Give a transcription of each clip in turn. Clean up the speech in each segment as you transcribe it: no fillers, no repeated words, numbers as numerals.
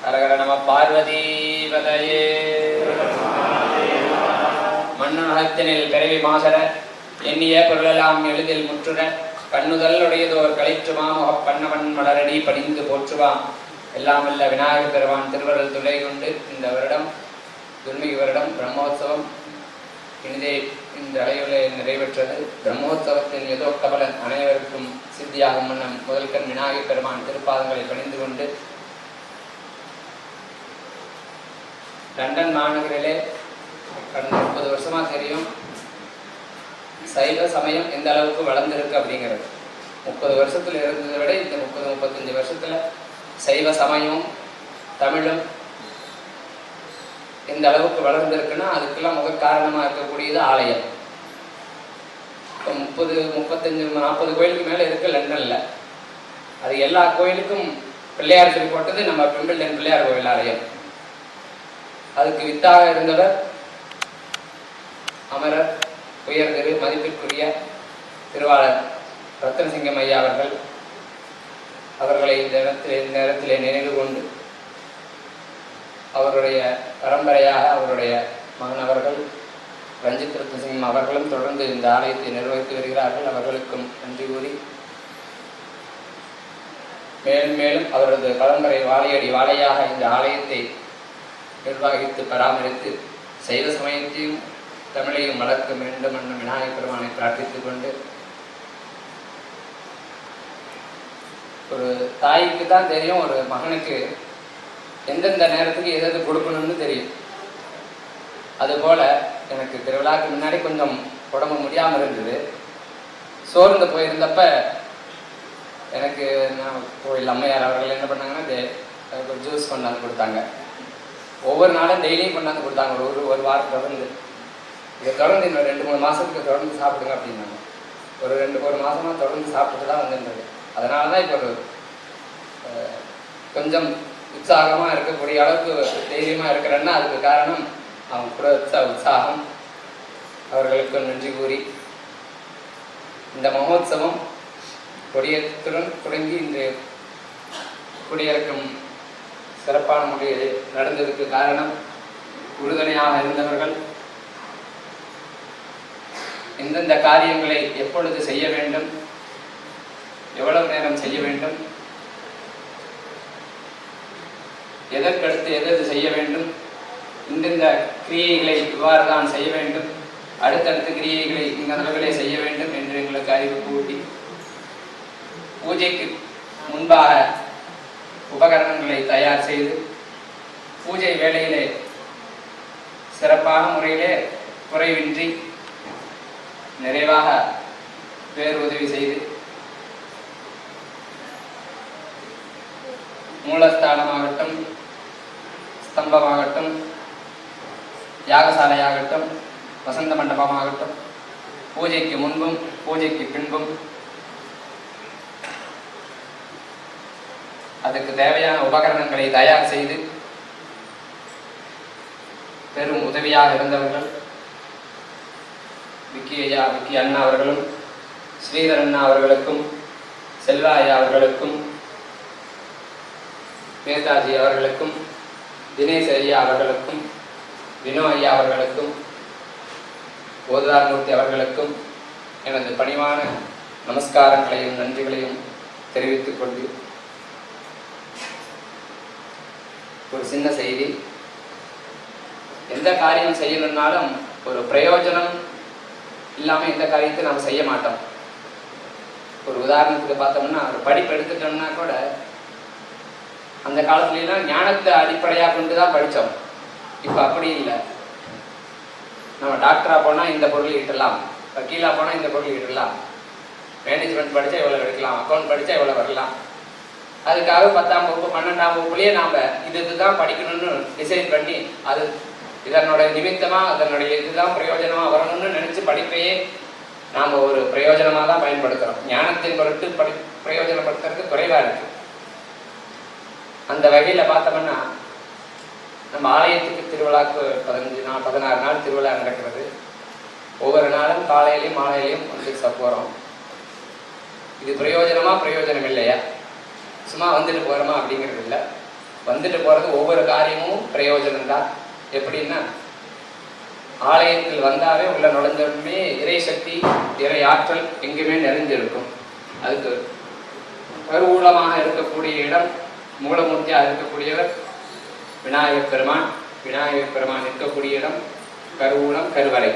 ஹரஹர நம பார்வதீபதயே. மண்ணுலகத்தினில் பிறவி மாசர எண்ணிய பொருளெல்லாம் எளிதில் முற்றுற கண்ணுதல் உடையதோர் களிற்று மாமுகப் பண்ணவன் மலரடி படிந்து போற்றுவான். எல்லாம் வல்ல விநாயகர் பெருமான் திருவருள் துணை கொண்டு இந்த வருடம் துன்மிகு வருடம் பிரம்மோத்சவம் இனிதே இந்த அளவிலே நிறைவேற்றது. பிரம்மோத்சவத்தின் யதோக்தபலன் அனைவருக்கும் சித்தியாகும் வண்ணம் முதல்கண் விநாயகர் பெருமான் திருப்பாதங்களை பணிந்து கொண்டு லண்டன் மாநகரிலே கடந்த 30 வருஷமா தெரியும் சைவ சமயம் எந்த அளவுக்கு வளர்ந்துருக்கு அப்படிங்கிறது. 30 வருஷத்துல இருந்ததை விட இந்த 30-35 வருஷத்துல சைவ சமயமும் தமிழும் எந்த அளவுக்கு வளர்ந்துருக்குன்னா அதுக்கெல்லாம் முக காரணமாக இருக்கக்கூடியது ஆலயம். இப்போ 30-35-40 கோயிலுக்கு மேலே இருக்குது லண்டனில். அது எல்லா கோயிலுக்கும் பிள்ளையார் சொல்லி போட்டது நம்ம விம்பிள்டன் பிள்ளையார் கோவில் ஆலயம். அதுக்கு வித்தாக இருந்தவர் அமரர் உயர்திரு மதிப்பிற்குரிய திருவாளர் ரத்னசிங்கம் ஐயா அவர்கள். அவர்களை இந்த நேரத்திலே நினைவு கொண்டு அவருடைய பரம்பரையாக அவருடைய மகன் அவர்கள் ரஞ்சித் ரத்னசிங்கம் அவர்களும் தொடர்ந்து இந்த ஆலயத்தை நிர்வகித்து வருகிறார்கள். அவர்களுக்கும் நன்றி கூறி மேலும் மேலும் அவரது பரம்பரை வாழையடி வாழையாக இந்த ஆலயத்தை நிர்வகித்து பராமரித்து சைவ சமயத்தையும் தமிழையும் வளர்க்க வேண்டும் என்னும் விநாயகர் பெருமானை பிரார்த்தித்துக் கொண்டு, ஒரு தாய்க்கு தான் தெரியும் ஒரு மகனுக்கு எந்தெந்த நேரத்துக்கு எது கொடுக்கணும்னு தெரியும். அதுபோல் எனக்கு திருவிழாவுக்கு முன்னாடி கொஞ்சம் உடம்பு முடியாமல் இருந்தது. சோர்ந்து போயிருந்தப்ப எனக்கு நான் கோயில் அம்மையார் அவர்கள் என்ன பண்ணாங்கன்னா ஒரு ஜூஸ் கொண்டாந்து கொடுத்தாங்க. ஒவ்வொரு நாளும் டெய்லியும் கொண்டாந்து கொடுத்தாங்க. ஒரு வாரம் தொடர்ந்து இதை தொடர்ந்து இன்னும் 2-3 மாதத்துக்கு தொடர்ந்து சாப்பிடுங்க அப்படின்னாங்க. ஒரு 2-1 மாதமாக தொடர்ந்து சாப்பிட்டு தான் வந்துருந்தது. அதனால தான் இப்போ ஒரு கொஞ்சம் உற்சாகமாக இருக்கக்கூடிய அளவுக்கு தைரியமாக இருக்கிறேன்னா அதுக்கு காரணம் அவங்க கூட உற்சாகம். அவர்களுக்கு நன்றி கூறி இந்த மகோத்சவம் கொடியேற்றத்துடன் தொடங்கி இன்று குடியிறக்கும் சிறப்பான முறையில் நடந்ததுக்கு காரணம் உறுதுணையாக இருந்தவர்கள். எந்தெந்த காரியங்களை எப்பொழுது செய்ய வேண்டும், எவ்வளவு நேரம் செய்ய வேண்டும், எதற்கடுத்து எது செய்ய வேண்டும், இந்தந்த கிரியைகளை இவ்வாறு தான் செய்ய வேண்டும், அடுத்தடுத்த கிரியைகளை இந்த அளவிலே செய்ய வேண்டும் என்று எங்களுக்கு அறிவு கூட்டி பூஜைக்கு முன்பாக உபகரணங்களை தயார் செய்து பூஜை வேளையிலே சிறப்பான முறையிலே குறைவின்றி நிறைவாக பேர் உதவி செய்து மூலஸ்தானமாகட்டும், ஸ்தம்பமாகட்டும், யாகசாலையாகட்டும், வசந்த மண்டபமாகட்டும், பூஜைக்கு முன்பும் பூஜைக்கு பின்பும் அதுக்கு தேவையான உபகரணங்களை தயார் செய்து பெரும் உதவியாக இருந்தவர்கள் விக்கி அண்ணா அவர்களும், ஸ்ரீதர் அண்ணா அவர்களுக்கும், செல்வா ஐயா அவர்களுக்கும், நேதாஜி அவர்களுக்கும், தினேஷ் ஐயா அவர்களுக்கும், வினோ ஐயா அவர்களுக்கும், போதார்மூர்த்தி அவர்களுக்கும் எனது பணிவான நமஸ்காரங்களையும் நன்றிகளையும் தெரிவித்துக் கொண்டு ஒரு சின்ன செய்தி. எந்த காரியம் செய்யணும்னாலும் ஒரு பிரயோஜனம் இல்லாமல் எந்த காரியத்தை நாம் செய்ய மாட்டோம். ஒரு உதாரணத்துக்கு பார்த்தோம்னா ஒரு படிப்பு எடுத்துட்டோம்னா கூட அந்த காலத்துலாம் ஞானத்தை அடிப்படையாக கொண்டு தான் படித்தோம். இப்போ அப்படி இல்லை. நம்ம டாக்டராக போனால் இந்த பொருள் ஈட்டலாம், வக்கீலாக போனால் இந்த பொருள் ஈட்டலாம், மேனேஜ்மெண்ட் படித்தா எவ்வளோ எடுக்கலாம், அக்கௌண்ட் படித்தா எவ்வளோ வரலாம். அதுக்காக 10ஆம் வகுப்பு 12ஆம் வகுப்புலேயே நாம் இதுதான் படிக்கணும்னு டிசைட் பண்ணி அது இதனோட நிமித்தமாக அதனுடைய இதுதான் பிரயோஜனமாக வரணும்னு நினச்சி படிப்பையே நாம் ஒரு பிரயோஜனமாக தான் பயன்படுத்துகிறோம். ஞானத்தின் பொருட்டு பிரயோஜனப்படுத்துறது குறைவாக இருக்குது. அந்த வகையில் பார்த்தோம்னா நம்ம ஆலயத்துக்கு திருவிழாவுக்கு 16 நாள் திருவிழா நடக்கிறது. ஒவ்வொரு நாளும் காலையிலையும் மாலையிலையும் வந்து போகிறோம். இது பிரயோஜனமா பிரயோஜனம் இல்லையா, சும்மா வந்துட்டு போகிறோமா அப்படிங்கிறது இல்லை. வந்துட்டு போகிறது ஒவ்வொரு காரியமும் பிரயோஜனம் தான். எப்படின்னா, ஆலயத்தில் வந்தாவே உள்ள நுழைஞ்சவுடனே இறை சக்தி, இறை ஆற்றல் எங்குமே நிறைஞ்சிருக்கும். அதுக்கு கருவூலமாக இருக்கக்கூடிய இடம், மூலமூர்த்தியாக இருக்கக்கூடியவர் விநாயகப் பெருமான். விநாயகப் பெருமான் இருக்கக்கூடிய இடம் கருவூலம், கருவறை.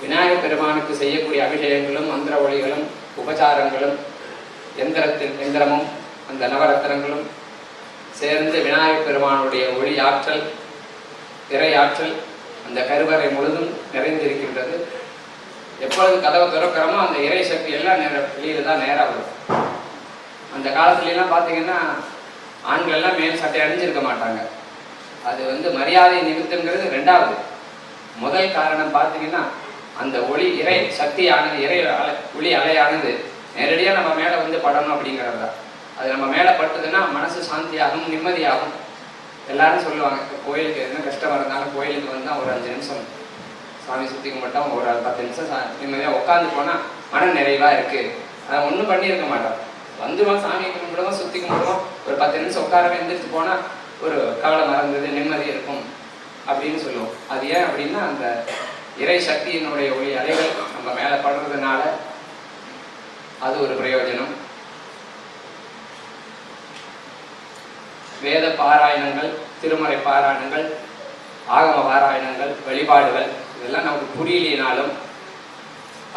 விநாயகப் பெருமானுக்கு செய்யக்கூடிய அபிஷேகங்களும் மந்திர ஒளிகளும் உபச்சாரங்களும் எந்திரமும் அந்த நவரத்தினங்களும் சேர்ந்து விநாயகப் பெருமானுடைய ஒளி ஆற்றல், இறை ஆற்றல் அந்த கருவறை முழுதும் நிறைந்திருக்கின்றது. எப்பொழுது கதவை திறக்கிறோமோ அந்த இறை சக்தி எல்லாம் வெளியில் தான் நேராக வரும். அந்த காலத்துலலாம் பார்த்தீங்கன்னா ஆண்கள் எல்லாம் மேல் சட்டை அணிஞ்சிருக்க மாட்டாங்க. அது மரியாதை நிமித்தங்கிறது ரெண்டாவது. முதல் காரணம் பார்த்தீங்கன்னா, அந்த ஒளி இறை சக்தியானது, இறை ஒளி அலையானது நேரடியாக நம்ம மேலே படணும் அப்படிங்கிறது தான். அது நம்ம மேலே பட்டுதுன்னா மனசு சாந்தியாகும், நிம்மதியாகும். எல்லாரும் சொல்லுவாங்க, இப்போ கோயிலுக்கு என்ன கஷ்டம் இருந்தாலும் கோயிலுக்கு வந்தால் ஒரு 5 நிமிஷம் சாமி சுற்றி கும்பிட்டோம், ஒரு 10 நிமிஷம் நிம்மதியாக உட்காந்து போனால் மன நிறைவாக இருக்குது. அதை ஒன்றும் பண்ணியிருக்க மாட்டோம். வந்துடுவோம், சாமியை கும்பிடுவோம், சுற்றி கும்பிடுவோம், ஒரு 10 நிமிஷம் உட்காரவே எந்திரிச்சு போனால் ஒரு கவலை மறந்தது, நிம்மதி இருக்கும் அப்படின்னு சொல்லுவோம். அது ஏன் அப்படின்னா, அந்த இறை சக்தியினுடைய ஒளி அலைகள் நம்ம மேலே படுறதுனால அது ஒரு பிரயோஜனம். வேத பாராயணங்கள், திருமறை பாராயணங்கள், ஆகம பாராயணங்கள், வழிபாடுகள் இதெல்லாம் நமக்கு புரியலினாலும்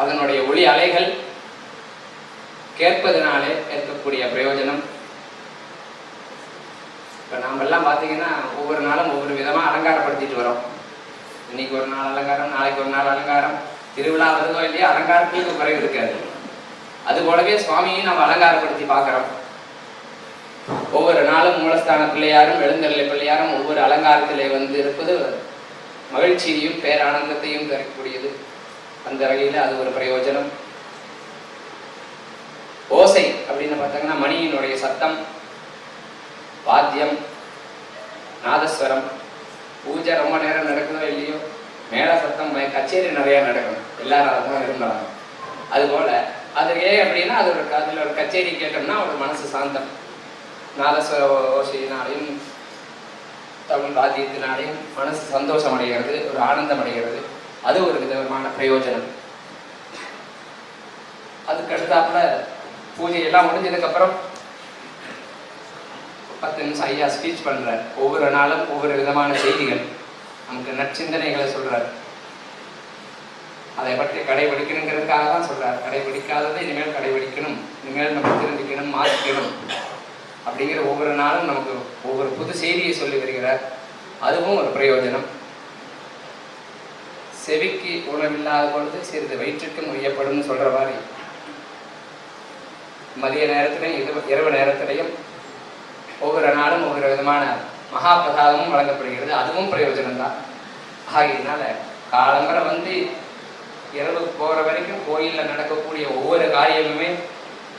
அதனுடைய ஒளி அலைகள் கேட்பதனாலே ஏற்கக்கூடிய பிரயோஜனம். இப்போ நாமெல்லாம் பார்த்தீங்கன்னா ஒவ்வொரு நாளும் ஒவ்வொரு விதமாக அலங்காரப்படுத்திட்டு வரோம். இன்னைக்கு ஒரு நாள் அலங்காரம், நாளைக்கு ஒரு நாள் அலங்காரம். திருவிழா வருதோ இல்லையா, அலங்காரத்துக்கு குறைவு இருக்காது. அது போலவே சுவாமியும் நம்ம அலங்காரப்படுத்தி பார்க்குறோம். ஒவ்வொரு நாளும் மூலஸ்தான பிள்ளையாரும் எழுந்தருளை பிள்ளையாரும் ஒவ்வொரு அலங்காரத்திலே இருப்பது மகிழ்ச்சியையும் பேரானந்தத்தையும் தரக்கூடியது. அந்த வகையில் அது ஒரு பிரயோஜனம். ஓசை அப்படின்னு பார்த்தாங்கன்னா, மணியினுடைய சத்தம், வாத்தியம், நாதஸ்வரம். பூஜை ரொம்ப நேரம் நடக்குதோ இல்லையோ, மேல சத்தம், கச்சேரி நிறைய நடக்கணும், எல்லாரும் அதை தான் விரும்புகிறாங்க. அதுபோல் அது ஏன் அப்படின்னா, அதில் ஒரு கச்சேரி கேட்டோம்னா ஒரு மனசு சாந்தம். நாதஸ்வர ஓசையினாலையும் தமிழ் வாத்தியத்தினாலையும் மனசு சந்தோஷம் அடைகிறது, ஒரு ஆனந்தம் அடைகிறது. அது ஒரு விதமான பிரயோஜனம். அதுக்கு அடுத்தாப்புல பூஜையெல்லாம் முடிஞ்சதுக்கப்புறம் 10 நிமிஷம் ஐயா ஸ்பீச் பண்ணுறார். ஒவ்வொரு நாளும் ஒவ்வொரு விதமான செய்திகள், நமக்கு நற்சிந்தனைகளை சொல்கிறார். அதை பற்றி கடைபிடிக்கணுங்கிறதுக்காக தான் சொல்கிறார். கடைபிடிக்காததை இனிமேல் கடைபிடிக்கணும், இனிமேல் நம்ம திருந்திக்கணும், மாற்றிக்கணும் அப்படிங்கிற ஒவ்வொரு நாளும் நமக்கு ஒவ்வொரு புது செய்தியை சொல்லி வருகிறார். அதுவும் ஒரு பிரயோஜனம். செவிக்கு உணவில்லாத பொழுது சிறிது வயிற்றுக்கு முயப்படும் சொல்கிற மாதிரி மதிய நேரத்திலையும் இரவு நேரத்திலையும் ஒவ்வொரு நாளும் ஒவ்வொரு விதமான மகா பிரசாதமும் வழங்கப்படுகிறது. அதுவும் பிரயோஜனம் தான். ஆகையினால காலம்பரை இரவு போகிற வரைக்கும் கோயிலில் நடக்கக்கூடிய ஒவ்வொரு காரியமுமே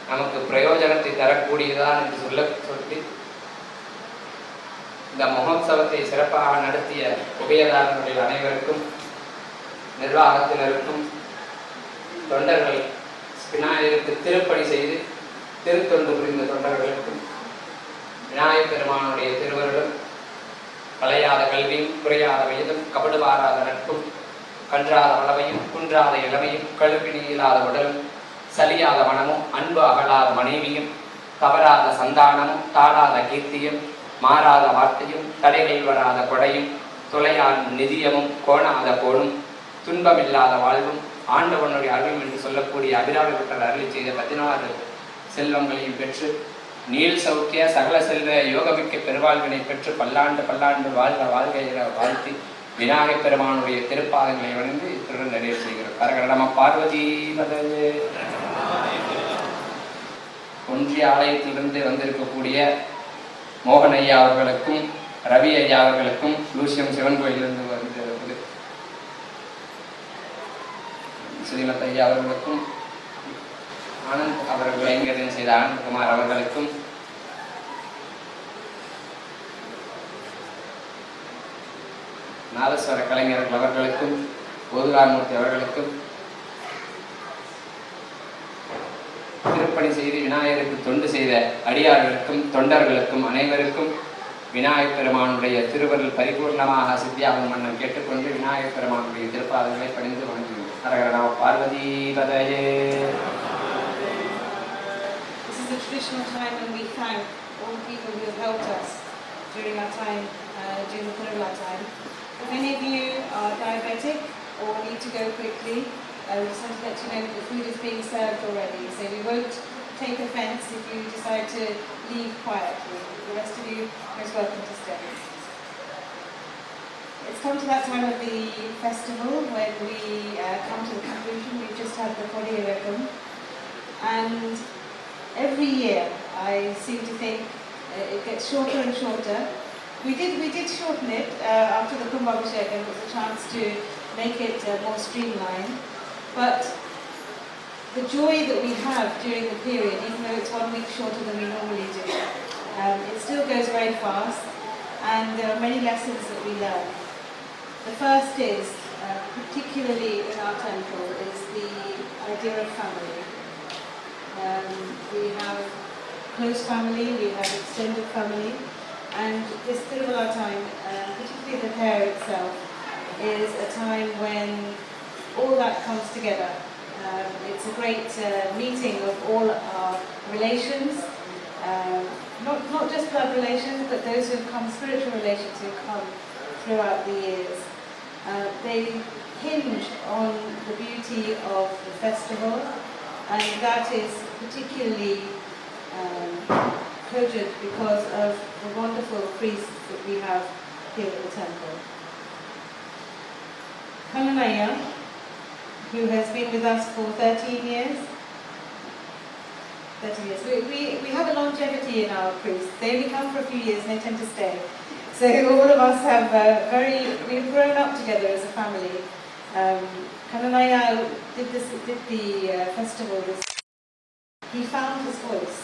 நமக்கு பிரயோஜனத்தை தரக்கூடியதான் என்று சொல்லி இந்த மகோத்சவத்தை சிறப்பாக நடத்திய உபயதாரர்கள் அனைவருக்கும், நிர்வாகத்தினருக்கும், தொண்டர்கள், விநாயகருக்கு திருப்பணி செய்து திருத்தொண்டு புரிந்த தொண்டர்களுக்கும், விநாயகப் பெருமானுடைய திருவருளும், கலையாத கல்வியும், குறையாத வயதும், கபடுவாராத நட்பும், கன்றாத வளமையும், குன்றாத இளமையும், கழுப்பினி இல்லாத உடலும், சலியாத மனமும், அன்பு அகலாத மனைவியும், தவறாத சந்தானமும், தாழாத கீர்த்தியும், மாறாத வார்த்தையும், தடைகள் வராத கொடையும், துளையான் நிதியமும், கோணாத கோணும், துன்பமில்லாத வாழ்வும், ஆண்டவனுடைய அருளும் என்று சொல்லக்கூடிய அபிராமி பட்டர் அருளி செய்த 16 செல்வங்களையும் பெற்று நீள் சௌக்கிய சகல செல்வ யோகமிக்க பெருவாழ்வினை பெற்று பல்லாண்டு பல்லாண்டு வாழ்க வாழ்க என வாழ்த்தி விநாயகப் பெருமானுடைய திருப்பாதங்களை வணங்கி இத்துடன் நிறைவு செய்கிறோம். கரகர நம பார்வதி பதவே. ஒன்றிய ஆலயத்திலிருந்து வந்திருக்கக்கூடிய மோகன் ஐயா அவர்களுக்கும், ரவி ஐயா அவர்களுக்கும், லூசியம் சிவன் கோயிலிருந்து வந்திருப்பது ஸ்ரீமத் ஐயா அவர்களுக்கும், ஆனந்த் அவர்கள் கைங்கரியம் செய்த ஆனந்த்குமார் அவர்களுக்கும், நாதஸ்வர கலைஞர்கள் அவர்களுக்கும், ஓதுகார்மூர்த்தி அவர்களுக்கும், திருப்பணி செய்து விநாயகருக்கு தொண்டு செய்த அடியார்களுக்கும், தொண்டர்களுக்கும் அனைவருக்கும் விநாயகப் பெருமானுடைய திருவருள் பரிபூர்ணமாக சித்தியாகும் வண்ணம் கேட்டுக்கொண்டு விநாயகப் பெருமானுடைய திருப்பாதங்களை பணிந்து வணங்குகிறோம். ஹரஹர நம Parvati பதயே. This is the traditional time when we thank all the people who have helped us during our time, during the Kerala time. If any of you are diabetic or need to go quickly, we just want to let you know that the food is being served already, so we won't take offence if you decide to leave quietly. The rest of you are most welcome to stay. It's come to that time of the festival when we come to the conclusion. We've just had the Kodiyarakum, and every year I seem to think it gets shorter and shorter. We did shorten it after the Kumbhabhishekam. It was a chance to make it more streamlined. But the joy that we have during the period, even though it's 1 week shorter than we normally do, it still goes very fast, and there are many lessons that we learn. The first is, particularly in our temple, is the idea of family. We have close family, we have extended family, and this Tiruvalla time, particularly the fair itself, is a time when all that comes together. It's a great meeting of all our relations, not just blood relations, but those who have come, spiritual relations who have come throughout the years. They hinge on the beauty of the festival, and that is particularly cogent because of the wonderful priests that we have here at the temple. Kananaya, who has been with us for 13 years. 30 years. We have a longevity in our priests. They only come for a few years and they tend to stay. So all of us have we've grown up together as a family. Kananaya did the festival this. He found his voice.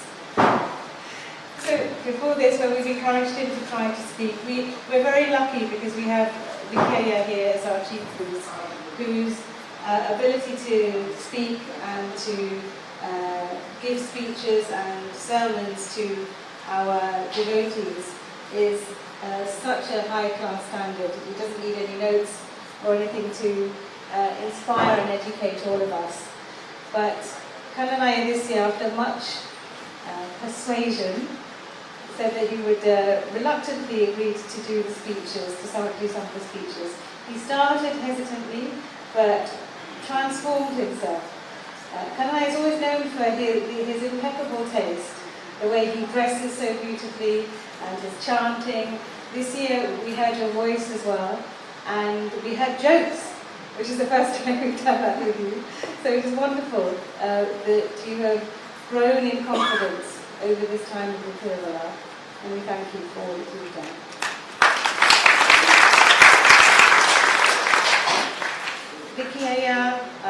So before this, when we've encouraged him to try to speak, we're very lucky because we have Vikaya here as our chief priest, whose ability to speak and to give speeches and sermons to our devotees is such a high-class standard. He doesn't need any notes or anything to inspire and educate all of us. But Kananaya this year, after much persuasion, said that he would reluctantly agree to do the speeches, do some of the speeches. He started hesitantly, but transformed himself. Kananaya is always known for his impeccable taste, the way he dresses so beautifully and his chanting. This year we heard your voice as well, and we had jokes, which is the first time we've done that with you. So it is wonderful that you have grown in confidence over this time of the Tiruvalla, and we thank you for all that you've done. Vikaya,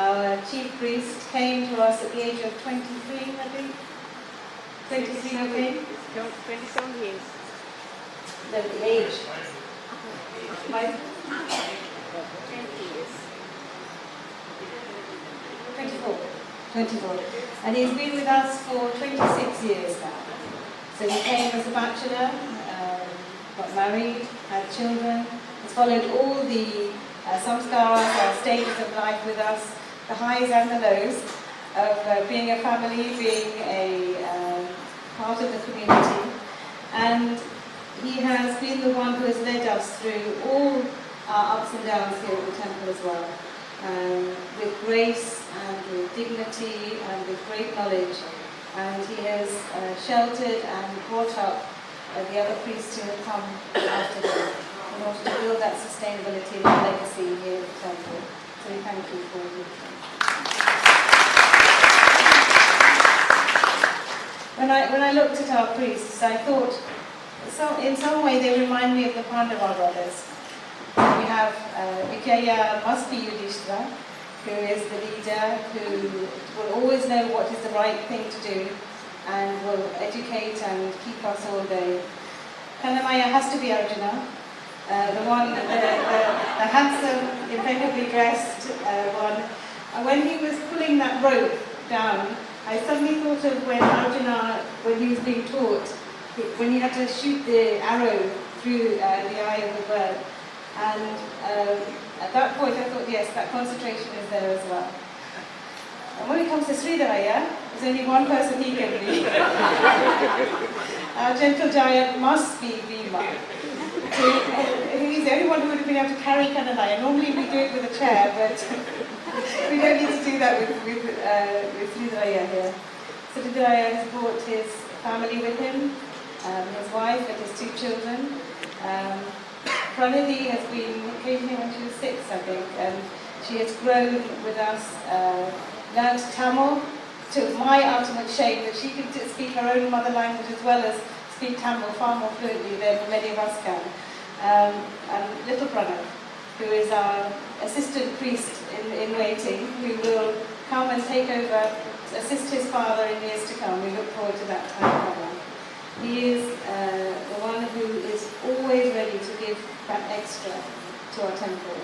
our chief priest, came to us at the age of 23, I think. 23, okay? 27 years. No, the age. 20 years. 24. 24. And he's been with us for 26 years now. So he came as a bachelor, got married, had children, has followed all the samskaras, stages of life with us, the highs and the lows of being a family, being a part of the community. And he has been the one who has led us through all our ups and downs here at the temple as well, with grace and with dignity and with great knowledge. And he has sheltered and brought up the other priests who have come after him in order to build that sustainability and legacy here at the temple. So we thank you for everything. When I looked at our priests, I thought, in some way they remind me of the Pandava brothers. We have Vikaya must be Yudhishthira, who is the leader, who will always know what is the right thing to do and will educate and keep us all day. Kananaya has to be Arjuna, the one, the handsome, impeccably dressed one. And when he was pulling that rope down, I suddenly thought of when Arjuna, when he was being taught, when he had to shoot the arrow through the eye of the word. And at that point I thought, yes, that concentration is there as well. And when it comes to Shree Ghanapathy, there's only one person he can be. Our gentle giant must be Bhima. He's the only one who would have been able to carry Kananaya. Normally we do it with a chair, but we don't need to do that with Shree Ghanapathy here. So Shree Ghanapathy has brought his family with him, his wife and his 2 children. Pranidhi has came here when she was 6, I think, and she has grown with us, learned Tamil to my ultimate shame that she can speak her own mother language as well as speak Tamil far more fluently than many of us can. And little Pranav, who is our assistant priest in waiting, who will come and take over, assist his father in years to come. We look forward to that time coming. He is the one who is always ready to give that extra to our temple.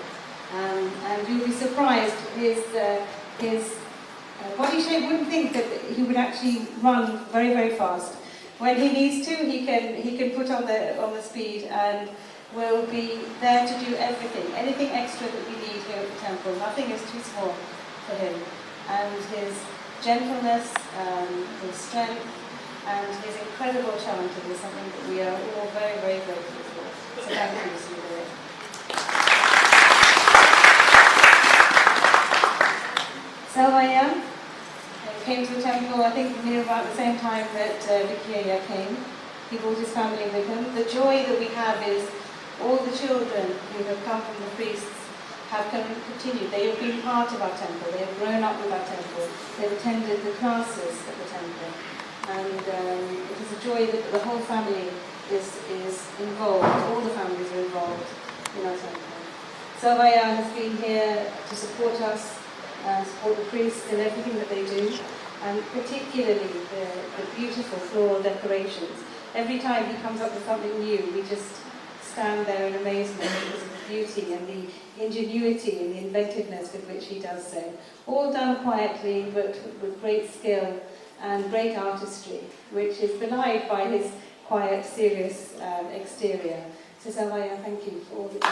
And you'll be surprised, his body shape wouldn't think that he would actually run very, very fast. When he needs to, he can put on the speed and will be there to do everything. Anything extra that we need here at the temple, nothing is too small for him. And his gentleness, his strength, and his incredible chanting is something that we are all very, very grateful for. So thank you, Sri Ghanapathy. So I am. I came to the temple, I think, near about the same time that Vikaya came. He brought his family with him. The joy that we have is all the children who have come from the priests have continued. They have been part of our temple. They have grown up with our temple. They've attended the classes at the temple. And it is a joy that the whole family is involved. All the families are involved in our temple. Savaya has been here to support us, support the priests in everything that they do, and particularly the beautiful floral decorations. Every time he comes up with something new, we just stand there in amazement because of the beauty and the ingenuity and the inventiveness with which he does so. All done quietly, but with great skill and great artistry, which is belied by his quiet, serious exterior. So Savaya, thank you for all that you do.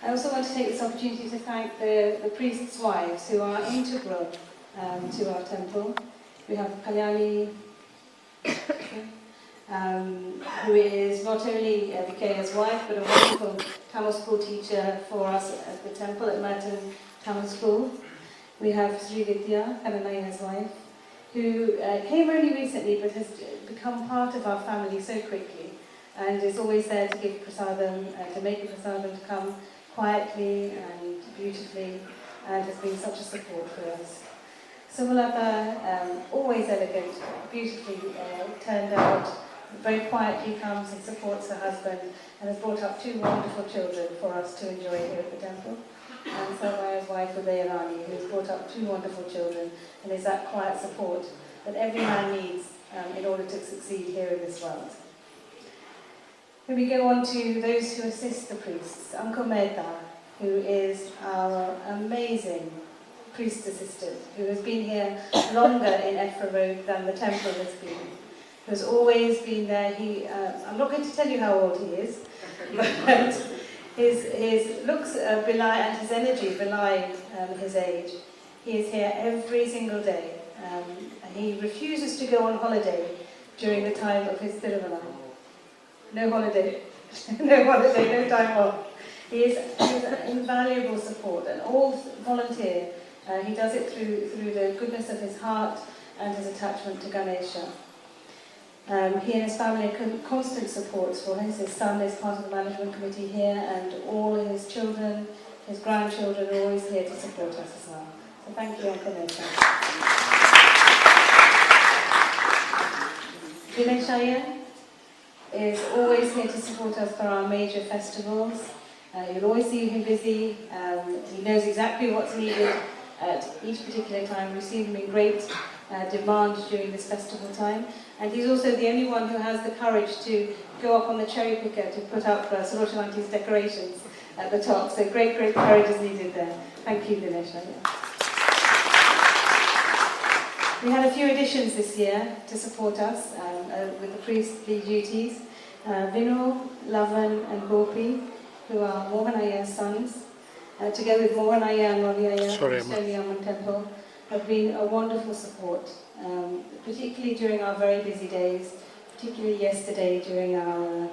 I also want to take this opportunity to thank the priests' wives who are integral to our temple. We have Kalyani, who is not only Vikaya's wife, but a wonderful Tamil school teacher for us at the temple at Merton Tamil School. We have Sri Vidya, Kananaya's wife, who came only recently but has become part of our family so quickly and is always there to give prasadam, to make a prasadam, to come quietly and beautifully, and has been such a support for us. Sumalata, always elegant, beautifully turned out, very quietly comes and supports her husband and has brought up 2 wonderful children for us to enjoy here at the temple. And Savaya's wife, Udayarani, who has brought up 2 wonderful children and is that quiet support that every man needs in order to succeed here in this world. When we go on to those who assist the priests, Uncle Mehta, who is our amazing priest assistant, who has been here longer in Ephra Road than the temple has been, who has always been there. I'm not going to tell you how old he is, but his looks belie and his energy belie his age. He is here every single day. He refuses to go on holiday during the time of his Thiruvala. No holiday, no time off. He is an invaluable support and all volunteer. He does it through the goodness of his heart and his attachment to Ganesha. He and his family are constant supports for him. His son is part of the management committee here, and all his children, his grandchildren are always here to support us as well. So thank you, Uncle Mehta. Dineshaya is always here to support us for our major festivals. You'll always see him busy. He knows exactly what's needed at each particular time. We've seen him in great demand during this festival time. And he's also the only one who has the courage to go up on the cherry picker to put up Saroshavanti's decorations at the top. So great courage is needed there. Thank you, Dinesh. We had a few additions this year to support us with the priestly duties. Vinu, Lavan and Gopi, who are Mohan Ayya's sons, together with Mohan Ayya and Loli Ayya from Shree Ghanapathy, have been a wonderful support, particularly during our very busy days, particularly yesterday during our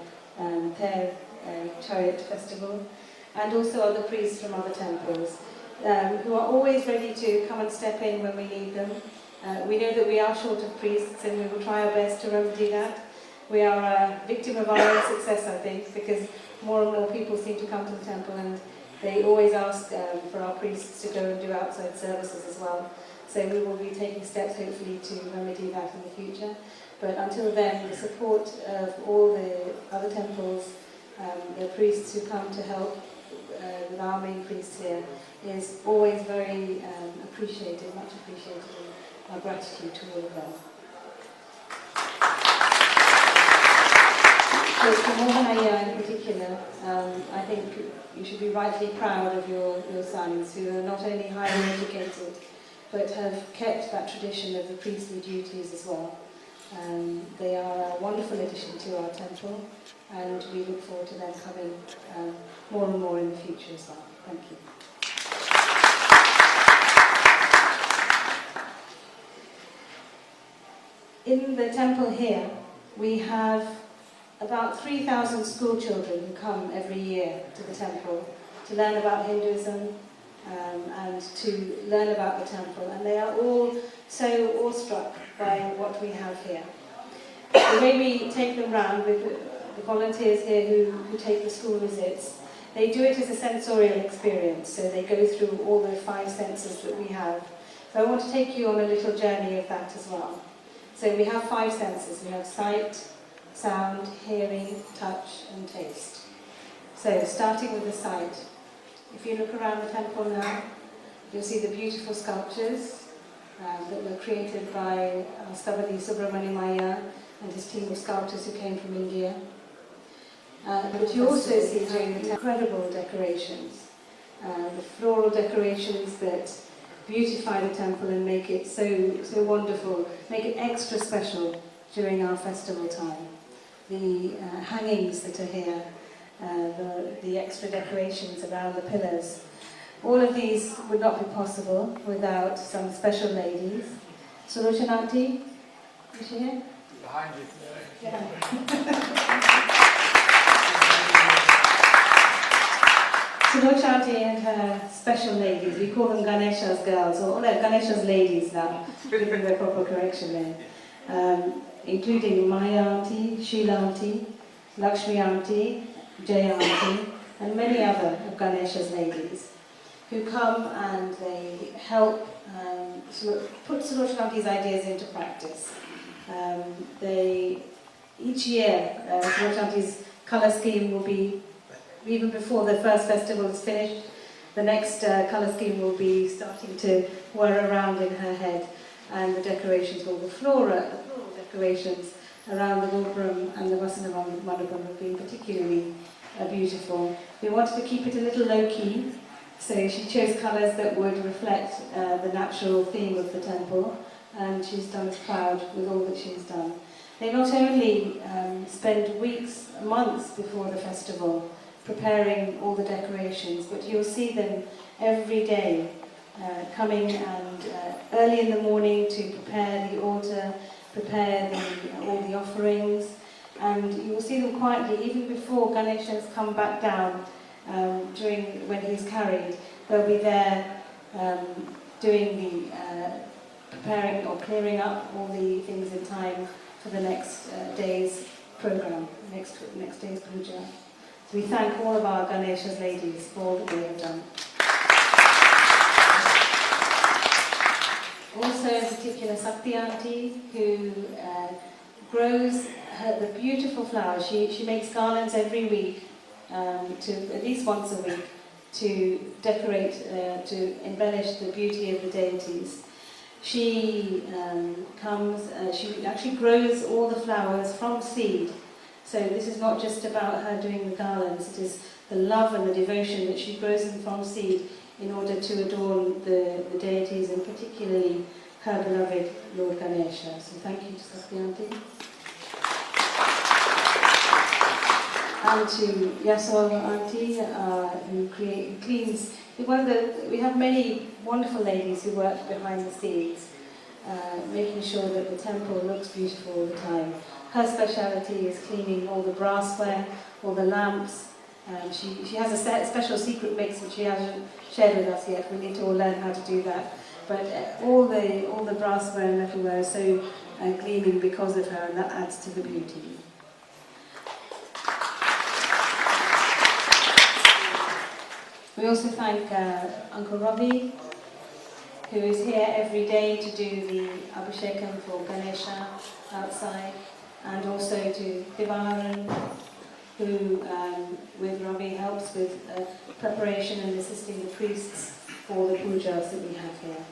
Chariot Festival, and also other priests from other temples, who are always ready to come and step in when we need them. We know that we are short of priests and we will try our best to remedy that. We are a victim of our own success, I think, because more and more people seem to come to the temple and they always ask for our priests to go and do outside services as well. So we will be taking steps, hopefully, to remedy that in the future. But until then, the support of all the other temples, the priests who come to help with our main priests here, is always very appreciated, much appreciated, and our gratitude to all of them. So for Mohan Ayya in particular, I think you should be rightly proud of your sons, who are not only highly educated, but have kept that tradition of the priestly duties as well. They are a wonderful addition to our temple, and we look forward to them coming more and more in the future as well. Thank you. In the temple here, we have about 3,000 school children who come every year to the temple to learn about Hinduism and to learn about the temple, and they are all so awestruck by what we have here. The way we take them round with the volunteers here who take the school visits, they do it as a sensorial experience, so they go through all the 5 senses that we have. So I want to take you on a little journey of that as well. So we have 5 senses. We have sight, sound, hearing, touch and taste. So starting with the sight. If you look around the temple now, you'll see the beautiful sculptures that were created by Stavali Subramaniam Ayya and his team of sculptors who came from India. But you also see during the incredible decorations, the floral decorations that beautify the temple and make it so wonderful, make it extra special during our festival time. The hangings that are here, the extra decorations around the pillars. All of these would not be possible without some special ladies. Sulochana Auntie, is she here? Behind you. Yeah. Sulochana Auntie and her special ladies, we call them Ganesha's girls, or no, Ganesha's ladies now, giving the proper correction there. Including Maya Auntie, Sheila Auntie, Lakshmi Auntie, Jaya Auntie, and many other of Ganesha's ladies, who come and they help put Sulochana Auntie's ideas into practice. Each year, Sulochana Auntie's colour scheme will be, even before the first festival is finished, the next colour scheme will be starting to whir around in her head, and the decorations, all the floral decorations around the Gopuram and the Vasana Mandapam have been particularly beautiful. We wanted to keep it a little low-key, so she chose colours that would reflect the natural theme of the temple, and she's done us proud with all that she's done. They not only spend weeks, months before the festival preparing all the decorations, but you'll see them every day coming and early in the morning to prepare the altar, prepare all the offerings, and you will see them quietly even before Ganesha has come back down when he's carried. They'll be there doing the preparing or clearing up all the things in time for the next day's program, next day's puja. So we thank all of our Ganesha's ladies for all that they have done. Also, in particular, Sakti Auntie, who grows the beautiful flowers. She makes garlands every week, at least once a week, to decorate, to embellish the beauty of the deities. She she actually grows all the flowers from seed. So this is not just about her doing the garlands, it is the love and the devotion that she grows them from seed in order to adorn the deities, and particularly her beloved Lord Ganesha. So thank you to Sakti Auntie. And to Yasova Auntie, who cleans. We have many wonderful ladies who work behind the scenes, making sure that the temple looks beautiful all the time. Her speciality is cleaning all the brassware, all the lamps. She has a special secret mix which she hasn't shared with us yet. We need to all learn how to do that. But all the brassware and metalware is so gleaming because of her, and that adds to the beauty. We also thank Uncle Robbie, who is here every day to do the Abhishekam for Ganesha outside, and also to Divaran, who with Robbie helps with preparation and assisting the priests for the pujas that we have here.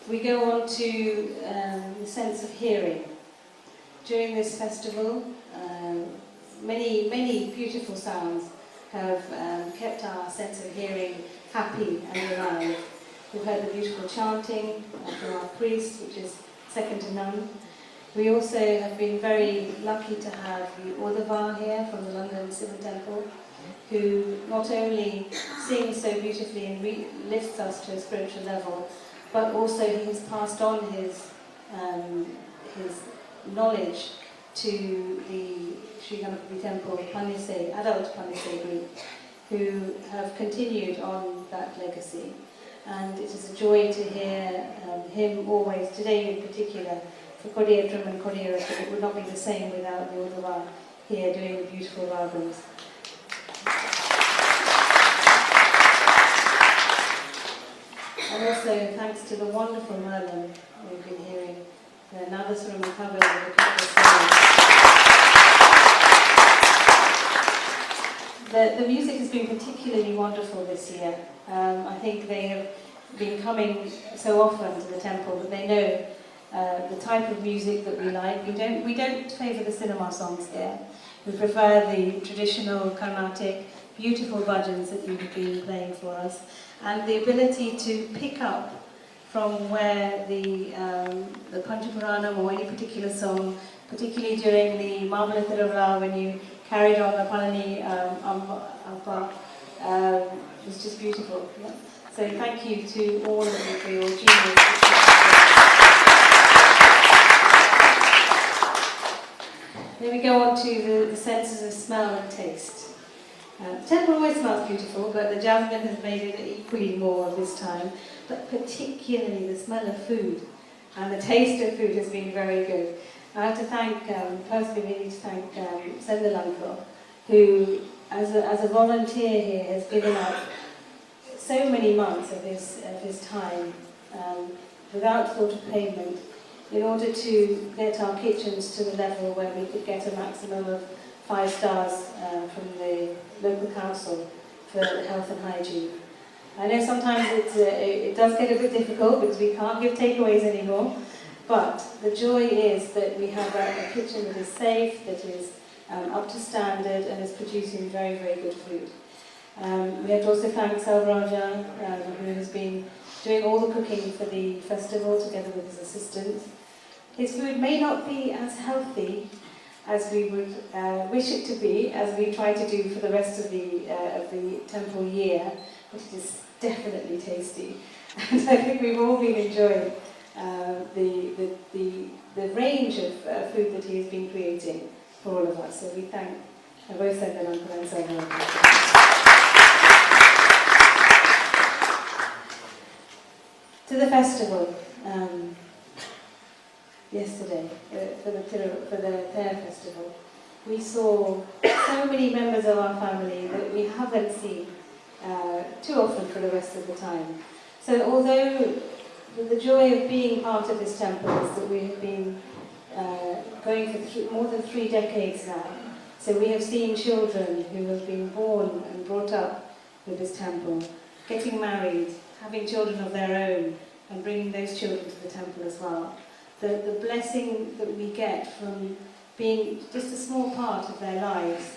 We go on to the sense of hearing. During this festival, many beautiful sounds have kept our sense of hearing happy and alive. We've heard the beautiful chanting from our priest, which is second to none. We also have been very lucky to have the Audava here from the LondonHinduTemple, who not only sings so beautifully and lifts us to a spiritual level, but also he has passed on his knowledge to the Shree Ghanapathy Temple Panise, adult Panise group, who have continued on that legacy. And it is a joy to hear him always, today in particular, for Kodiyatram and Kodiyatram, it would not be the same without the Audava here doing the beautiful ragams. And also thanks to the wonderful Merlin we've been hearing, the Navaswaram cover of the couple of the music has been particularly wonderful this year. I think they have been coming so often to the temple that they know the type of music that we like. We don't favour the cinema songs here. We prefer the traditional Carnatic, beautiful bhajans that you've been playing for us, and the ability to pick up from where the Panchapuranam or any particular song, particularly during the Mahabharatira when you carried on the Palani Appa, was just beautiful. Yeah? So thank you to all of you for your genius. Then we go on to the senses of smell and taste. The temple always smells beautiful, but the jasmine has made it equally more this time. But particularly the smell of food and the taste of food has been very good. I have to thank, personally we need to thank Sendalanko, who as a volunteer here has given up so many months of his time without sort of payment in order to get our kitchens to the level where we could get a maximum of 5 stars from the local council for health and hygiene. I know sometimes it does get a bit difficult because we can't give takeaways anymore, but the joy is that we have a kitchen that is safe, that is up to standard and is producing very, very good food. We have to also thank Salvaraja, who has been doing all the cooking for the festival together with his assistant. His food may not be as healthy as we would wish it to be, as we try to do for the rest of the temple year, but it is definitely tasty. And I think we've all been enjoying the range of food that he has been creating for all of us. So we thank both Sendalanko and Salvaraja. To the festival yesterday for the Fair Festival, we saw so many members of our family that we haven't seen too often for the rest of the time. So although the joy of being part of this temple is that we have been going for more than 3 decades now, so we have seen children who have been born and brought up with this temple, getting married, having children of their own, and bringing those children to the temple as well. The blessing that we get from being just a small part of their lives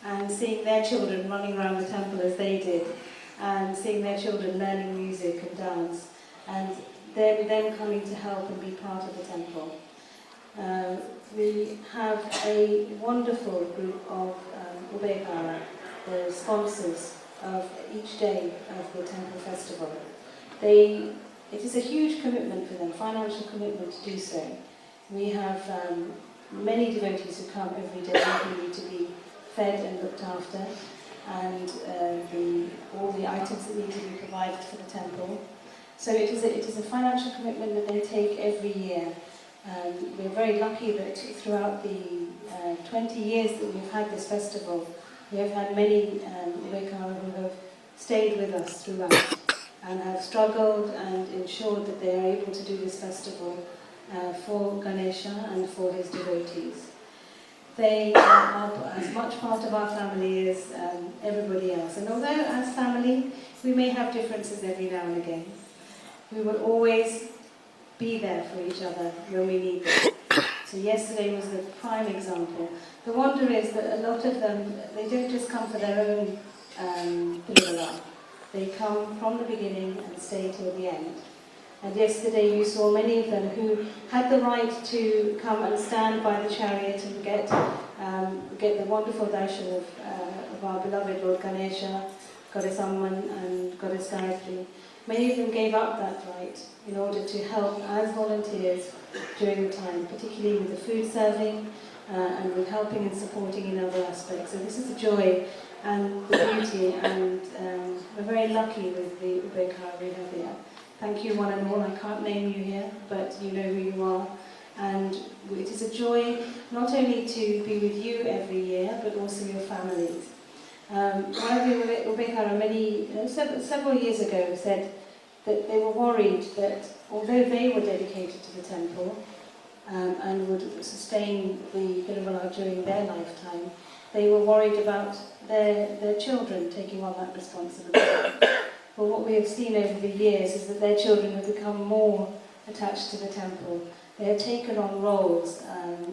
and seeing their children running around the temple as they did, and seeing their children learning music and dance, and them coming to help and be part of the temple. We have a wonderful group of Ubekara, the sponsors of each day of the temple festival. It is a huge commitment for them, financial commitment to do so. We have many devotees who come every day who need to be fed and looked after, and all the items that need to be provided for the temple. So it is a financial commitment that they take every year. We're very lucky that throughout the 20 years that we've had this festival, we have had many Ubekara who have stayed with us throughout and have struggled and ensured that they are able to do this festival for Ganesha and for his devotees. They are as much part of our family as everybody else. And although as family we may have differences every now and again, we will always be there for each other when we need them. So yesterday was the prime example. The wonder is that a lot of them, they don't just come for their own Piruvara. They come from the beginning and stay till the end. And yesterday you saw many of them who had the right to come and stand by the chariot and get the wonderful darshan of our beloved Lord Ganesha, Goddess Amman and Goddess Gayatri. Many of them gave up that right in order to help as volunteers during the time, particularly with the food serving and with helping and supporting in other aspects. So this is the joy and the beauty, and we're very lucky with the Ubekara we have here. Thank you one and all. I can't name you here, but you know who you are. And it is a joy not only to be with you every year, but also your families. One of the Ubekara several years ago said that they were worried that although they were dedicated to the temple and would sustain the Piruvara during their lifetime, they were worried about their children taking on that responsibility. But what we have seen over the years is that their children have become more attached to the temple. They have taken on roles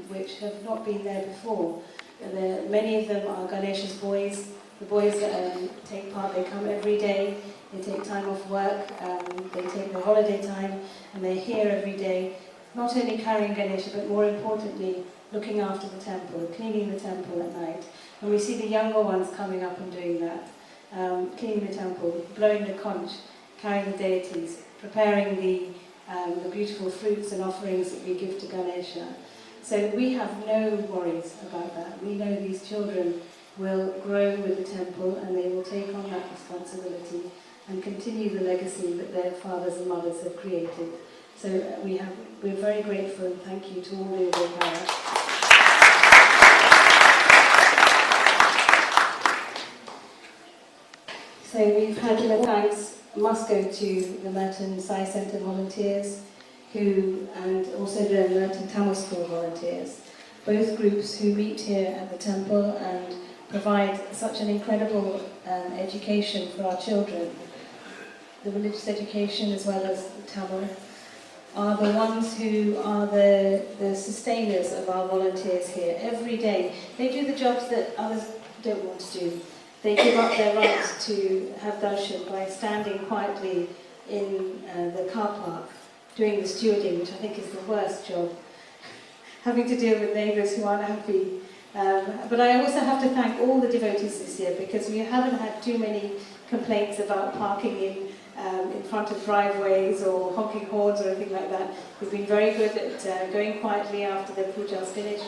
which have not been there before. Many of them are Ganesha's boys. The boys take part, they come every day, they take time off work, they take their holiday time, and they're here every day, not only carrying Ganesha, but more importantly, looking after the temple, cleaning the temple at night. And we see the younger ones coming up and doing that, cleaning the temple, blowing the conch, carrying the deities, preparing the beautiful fruits and offerings that we give to Ganesha. So we have no worries about that. We know these children will grow with the temple and they will take on that responsibility and continue the legacy that their fathers and mothers have created. So we're very grateful and thank you to all the Ubekara. So we've had thanks must go to the Merton Sai Centre volunteers and also the Merton Tamil School volunteers, both groups who meet here at the temple and provide such an incredible education for our children. The religious education as well as the Tamil are the ones who are the sustainers of our volunteers here every day. They do the jobs that others don't want to do. They give up their rights to have darshan by standing quietly in the car park, doing the stewarding, which I think is the worst job, having to deal with neighbours who aren't happy. But I also have to thank all the devotees this year, because we haven't had too many complaints about parking in front of driveways or honking horns or anything like that. We've been very good at going quietly after the puja is finished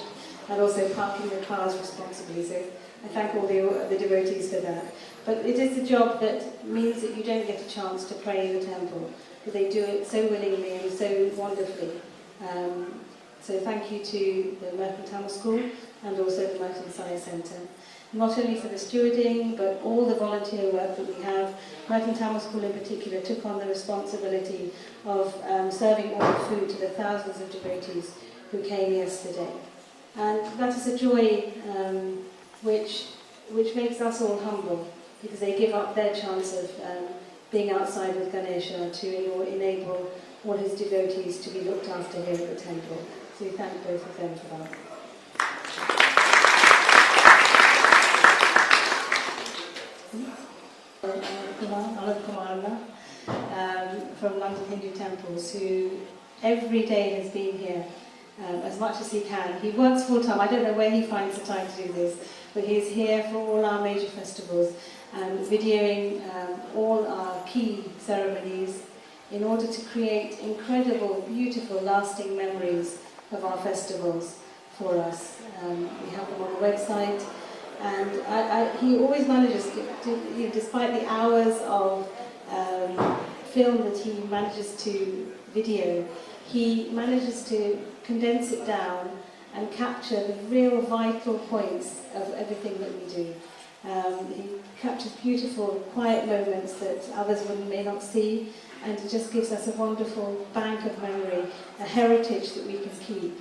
and also parking the cars responsibly. So I thank all the devotees for that. But it is a job that means that you don't get a chance to pray in the temple, but they do it so willingly and so wonderfully. So thank you to the Merton Tamil School and also the Merton Sai Centre, not only for the stewarding, but all the volunteer work that we have. Merton Tamil School in particular took on the responsibility of serving all the food to the thousands of devotees who came yesterday. And that is a joy which makes us all humble, because they give up their chance of being outside with Ganesha to enable all his devotees to be looked after here at the temple. So we thank both of them for that. from London Hindu Temples who every day has been here as much as he can. He works full time. I don't know where he finds the time to do this, but he's here for all our major festivals and videoing all our key ceremonies in order to create incredible, beautiful, lasting memories of our festivals for us. We have them on the website, and he always manages to, despite the hours of film that he manages to video, he manages to condense it down and capture the real vital points of everything that we do. He captures beautiful, quiet moments that others may not see, and it just gives us a wonderful bank of memory, a heritage that we can keep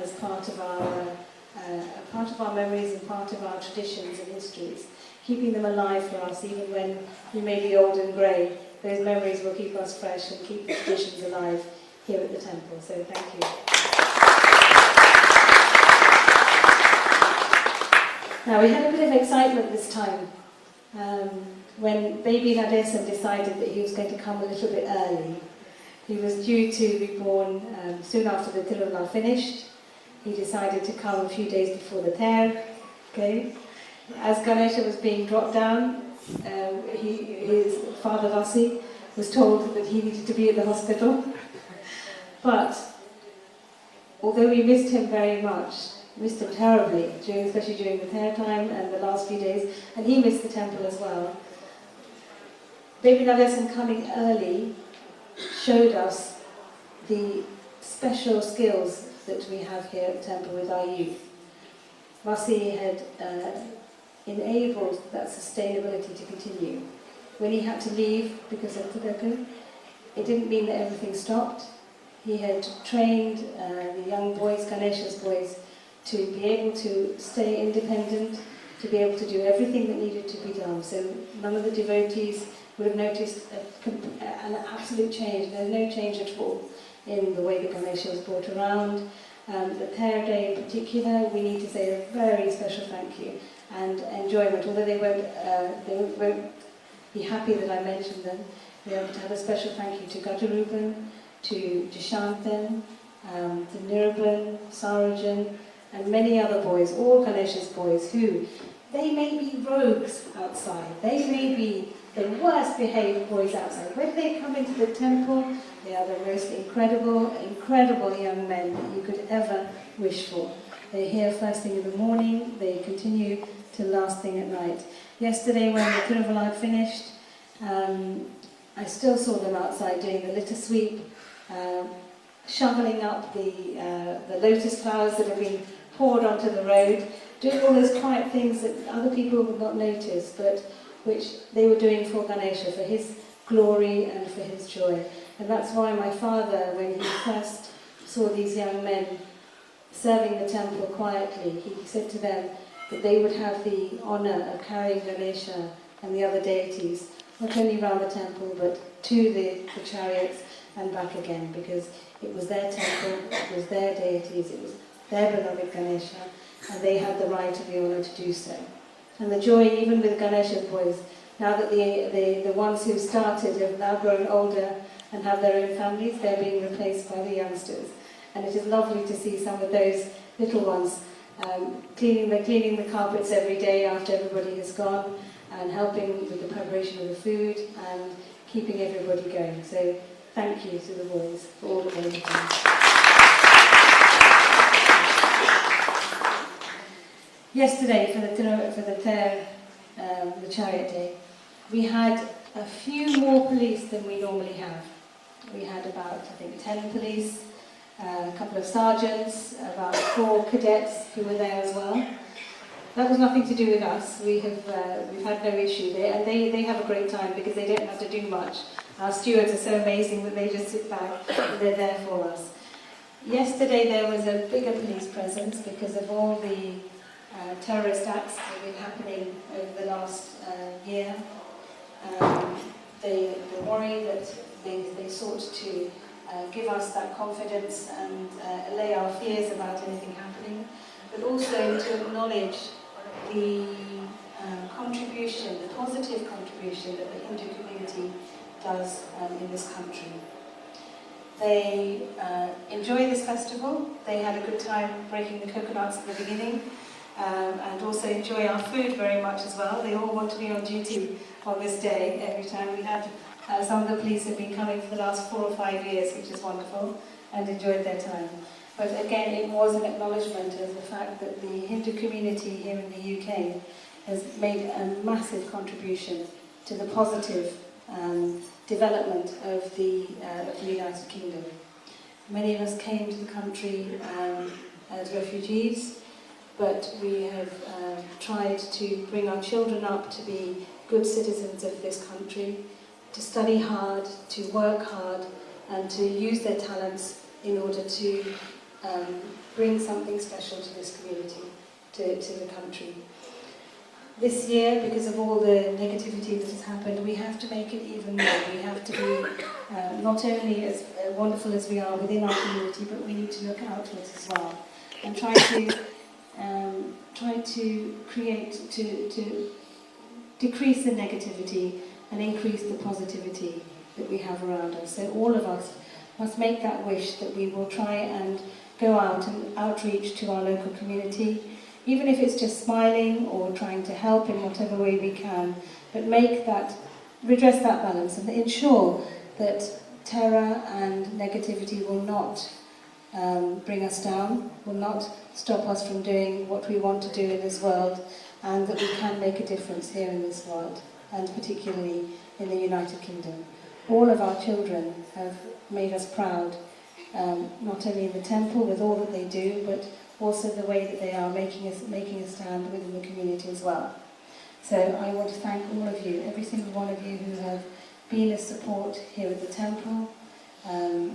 as part of our memories and part of our traditions and histories, keeping them alive for us even when we may be old and grey. Those memories will keep us fresh and keep the traditions alive here at the temple. So thank you. Now we had a bit of excitement this time when baby Nadesan decided that he was going to come a little bit early. He was due to be born soon after the Tiruvalla finished. He decided to come a few days before the Ter. Okay. As Ganesha was being dropped down, his father Vasi was told that he needed to be at the hospital. But although we missed him very much, missed him terribly, especially during the Ter time and the last few days, and he missed the temple as well, baby Nadesan coming early showed us the special skills that we have here at the temple with our youth. Vasi had enabled that sustainability to continue. When he had to leave because of Tobacco, it didn't mean that everything stopped. He had trained the young boys, Ganesha's boys, to be able to stay independent, to be able to do everything that needed to be done. So none of the devotees would have noticed an absolute change. There's no change at all in the way that Ganesha was brought around. The Ter Day in particular, we need to say a very special thank you and enjoyment. Although they won't be happy that I mentioned them, we have to have a special thank you to Gajaruban, to Jashanthan, to Nirban, Sarajan, and many other boys, all Ganesha's boys, who, they may be rogues outside, they may be the worst behaved boys outside. When they come into the temple, they are the most incredible young men that you could ever wish for. They're here first thing in the morning, they continue to last thing at night. Yesterday when the Tiruvalla finished, I still saw them outside doing the litter sweep, shoveling up the lotus flowers that have been poured onto the road, doing all those quiet things that other people would not notice, but which they were doing for Ganesha, for his glory and for his joy. And that's why my father, when he first saw these young men serving the temple quietly, he said to them that they would have the honour of carrying Ganesha and the other deities, not only around the temple, but to the chariots and back again, because it was their temple, it was their deities, it was their beloved Ganesha, and they had the right and the honour to do so. And the joy, even with Ganesha's boys, now that the ones who started have now grown older and have their own families, they're being replaced by the youngsters. And it is lovely to see some of those little ones cleaning the carpets every day after everybody has gone, and helping with the preparation of the food and keeping everybody going. So thank you to the boys for all that they've done. Yesterday, for the Ter, the Chariot Day, we had a few more police than we normally have. We had about, I think, 10 police, a couple of sergeants, about 4 cadets who were there as well. That was nothing to do with us. We've had no issue there, and they have a great time because they don't have to do much. Our stewards are so amazing that they just sit back and they're there for us. Yesterday there was a bigger police presence because of all the terrorist acts that have been happening over the last year. The worry that they sought to give us that confidence and allay our fears about anything happening, but also to acknowledge the contribution, the positive contribution that the Hindu community does in this country. They enjoy this festival. They had a good time breaking the coconuts at the beginning, and also enjoy our food very much as well. They all want to be on duty on this day every time. We had some of the police have been coming for the last 4 or 5 years, which is wonderful, and enjoyed their time. But again, it was an acknowledgement of the fact that the Hindu community here in the UK has made a massive contribution to the positive development of the United Kingdom. Many of us came to the country as refugees, but we have tried to bring our children up to be good citizens of this country, to study hard, to work hard, and to use their talents in order to bring something special to this community, to the country. This year, because of all the negativity that has happened, we have to make it even more. We have to be not only as wonderful as we are within our community, but we need to look outwards as well and try to create, to decrease the negativity and increase the positivity that we have around us. So all of us must make that wish that we will try and go out and outreach to our local community, even if it's just smiling or trying to help in whatever way we can, but redress that balance and ensure that terror and negativity will not bring us down, will not stop us from doing what we want to do in this world, and that we can make a difference here in this world, and particularly in the United Kingdom. All of our children have made us proud, not only in the temple with all that they do, but also the way that they are making a stand within the community as well. So I want to thank all of you, every single one of you who have been a support here at the temple,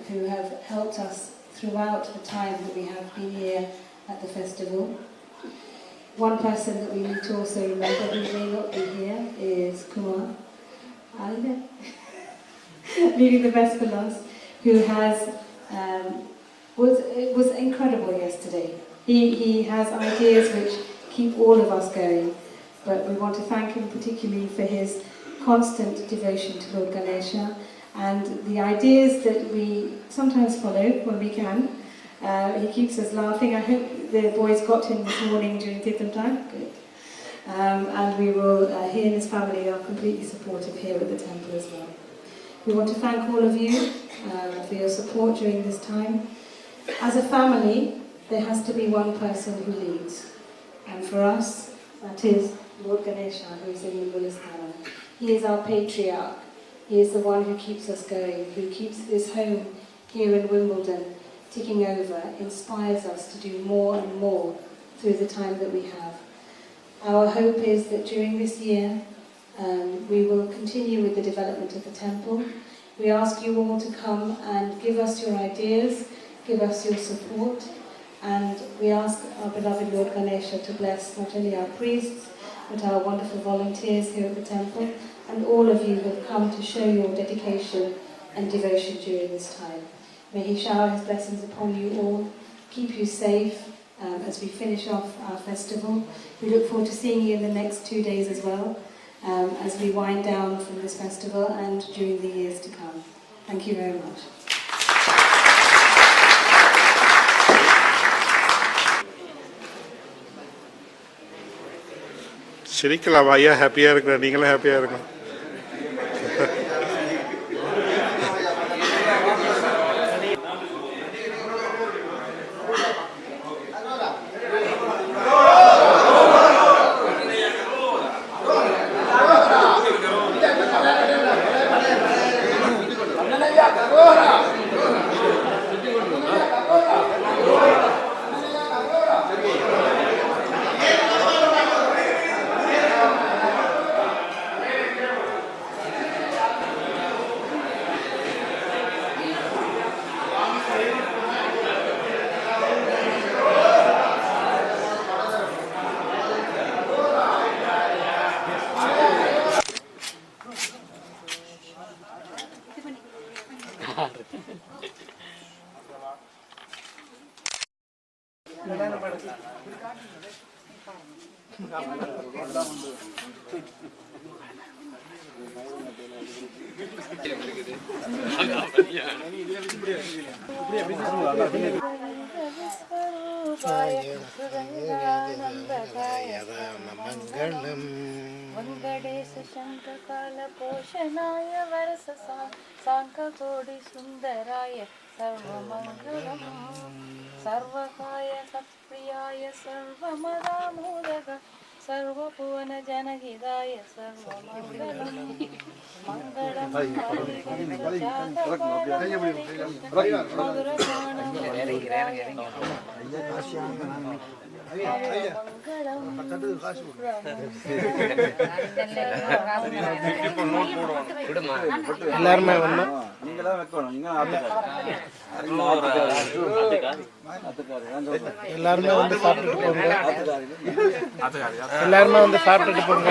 who have helped us throughout the time that we have been here at the festival. One person that we need to also remember who may not be here is Kumar, leading the Vespers, who was incredible yesterday. He has ideas which keep all of us going, but we want to thank him particularly for his constant devotion to Lord Ganesha and the ideas that we sometimes follow when we can. He keeps us laughing. I hope the boys got him this morning during Tirtham time. Good. And we will, he and his family are completely supportive here at the temple as well. We want to thank all of you for your support during this time. As a family, there has to be one person who leads. And for us, that is Lord Ganesha, who is in the Mulastana. He is our patriarch. He is the one who keeps us going, who keeps this home here in Wimbledon ticking over, inspires us to do more and more through the time that we have. Our hope is that during this year, we will continue with the development of the temple. We ask you all to come and give us your ideas, give us your support, and we ask our beloved Lord Ganesha to bless not only our priests, but our wonderful volunteers here at the temple, and all of you who have come to show your dedication and devotion during this time. May he shower his blessings upon you all, keep you safe as we finish off our festival. We look forward to seeing you in the next 2 days as well, as we wind down from this festival and during the years to come. Thank you very much. சிரிக்கலாம் ஐயா, ஹாப்பியாக இருக்கிறேன், நீங்களும் ஹாப்பியாக இருக்கணும். वेंकटेश शंकर काल पोषणाय वरस सांककोटि सुंदराय सर्वमंगलम् सर्वकाय सत्प्रियाय सर्वमदामोदक सर्वभुवन जनहिताय सर्वमंगलम् मंगलम् எல்லாருமே வந்து எல்லாருமே வந்து சாப்பிட்டுட்டு போங்க. எல்லாருமே வந்து சாப்பிட்டுட்டு போங்க.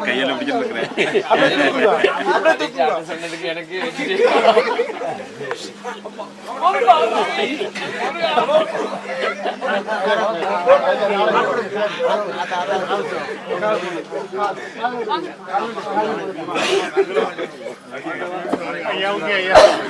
கையில சொன்னதுக்கு எனக்கு ஐயா